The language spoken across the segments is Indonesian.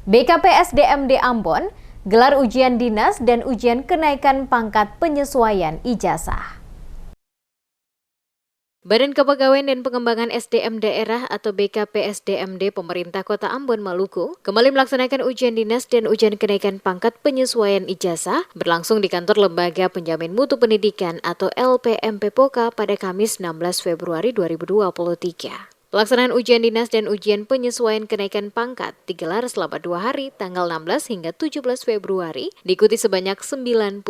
BKPSDMD Ambon gelar ujian dinas dan ujian kenaikan pangkat penyesuaian ijazah. Badan Kepegawaian dan Pengembangan SDM Daerah atau BKPSDMD Pemerintah Kota Ambon, Maluku kembali melaksanakan ujian dinas dan ujian kenaikan pangkat penyesuaian ijazah berlangsung di kantor Lembaga Penjamin Mutu Pendidikan atau LPMPPOKA pada Kamis 16 Februari 2023. Pelaksanaan ujian dinas dan ujian penyesuaian kenaikan pangkat digelar selama 2 hari tanggal 16 hingga 17 Februari diikuti sebanyak 92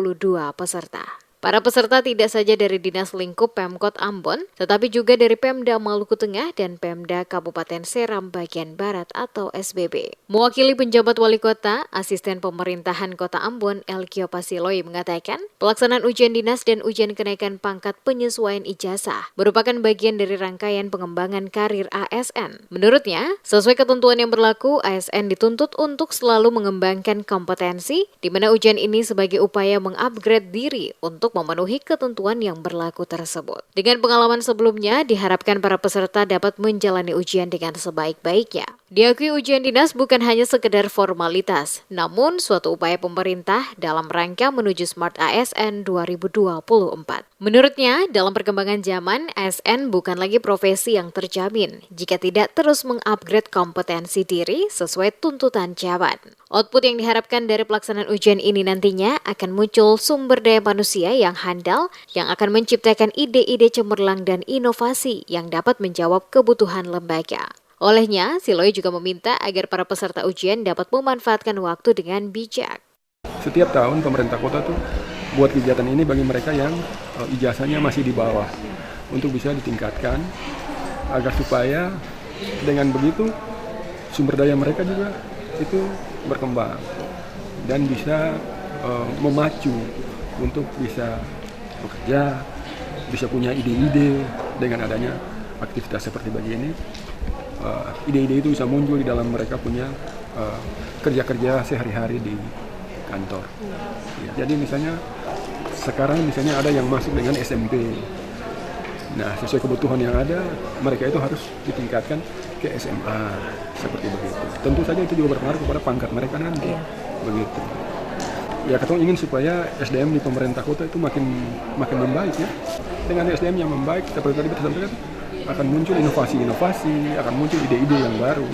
peserta. Para peserta tidak saja dari Dinas Lingkup Pemkot Ambon, tetapi juga dari Pemda Maluku Tengah dan Pemda Kabupaten Seram Bagian Barat atau SBB. Mewakili penjabat wali kota, asisten pemerintahan Kota Ambon, Elkio Pasiloi mengatakan, pelaksanaan ujian dinas dan ujian kenaikan pangkat penyesuaian ijazah merupakan bagian dari rangkaian pengembangan karir ASN. Menurutnya, sesuai ketentuan yang berlaku, ASN dituntut untuk selalu mengembangkan kompetensi, di mana ujian ini sebagai upaya mengupgrade diri untuk memenuhi ketentuan yang berlaku tersebut. Dengan pengalaman sebelumnya, diharapkan para peserta dapat menjalani ujian dengan sebaik-baiknya. Diakui ujian dinas bukan hanya sekedar formalitas, namun suatu upaya pemerintah dalam rangka menuju Smart ASN 2024. Menurutnya, dalam perkembangan zaman, ASN bukan lagi profesi yang terjamin jika tidak terus mengupgrade kompetensi diri sesuai tuntutan zaman. Output yang diharapkan dari pelaksanaan ujian ini nantinya akan muncul sumber daya manusia yang handal yang akan menciptakan ide-ide cemerlang dan inovasi yang dapat menjawab kebutuhan lembaga. Olehnya, Siloi juga meminta agar para peserta ujian dapat memanfaatkan waktu dengan bijak. Setiap tahun pemerintah kota tuh buat kegiatan ini bagi mereka yang ijazahnya masih di bawah untuk bisa ditingkatkan agar supaya dengan begitu sumber daya mereka juga itu berkembang dan bisa memacu untuk bisa bekerja, bisa punya ide-ide dengan adanya aktivitas seperti begini. Ide-ide itu bisa muncul di dalam mereka punya kerja-kerja sehari-hari di kantor. Ya, jadi misalnya sekarang ada yang masuk dengan SMP. Nah, sesuai kebutuhan yang ada, mereka itu harus ditingkatkan ke SMA seperti begitu. Tentu saja itu juga berpengaruh kepada pangkat mereka nanti. Begitu. Ya, kita ingin supaya SDM di pemerintah kota itu makin membaik ya. Dengan SDM yang membaik, seperti tadi kita sampaikan, akan muncul inovasi-inovasi, akan muncul ide-ide yang baru.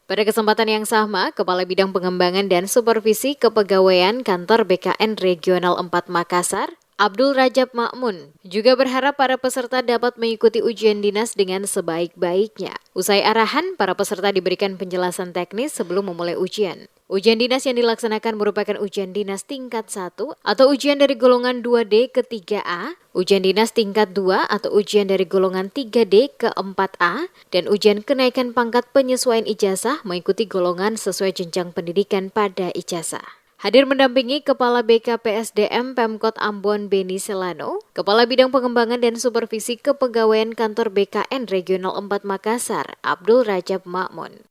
Pada kesempatan yang sama, Kepala Bidang Pengembangan dan Supervisi Kepegawaian Kantor BKN Regional 4 Makassar, Abdul Rajab Makmun, juga berharap para peserta dapat mengikuti ujian dinas dengan sebaik-baiknya. Usai arahan, para peserta diberikan penjelasan teknis sebelum memulai ujian. Ujian dinas yang dilaksanakan merupakan ujian dinas tingkat 1 atau ujian dari golongan 2D ke 3A, ujian dinas tingkat 2 atau ujian dari golongan 3D ke 4A, dan ujian kenaikan pangkat penyesuaian ijazah mengikuti golongan sesuai jenjang pendidikan pada ijazah. Hadir mendampingi Kepala BKPSDM Pemkot Ambon Beni Selano, Kepala Bidang Pengembangan dan Supervisi Kepegawaian Kantor BKN Regional 4 Makassar, Abdul Rajab Makmun.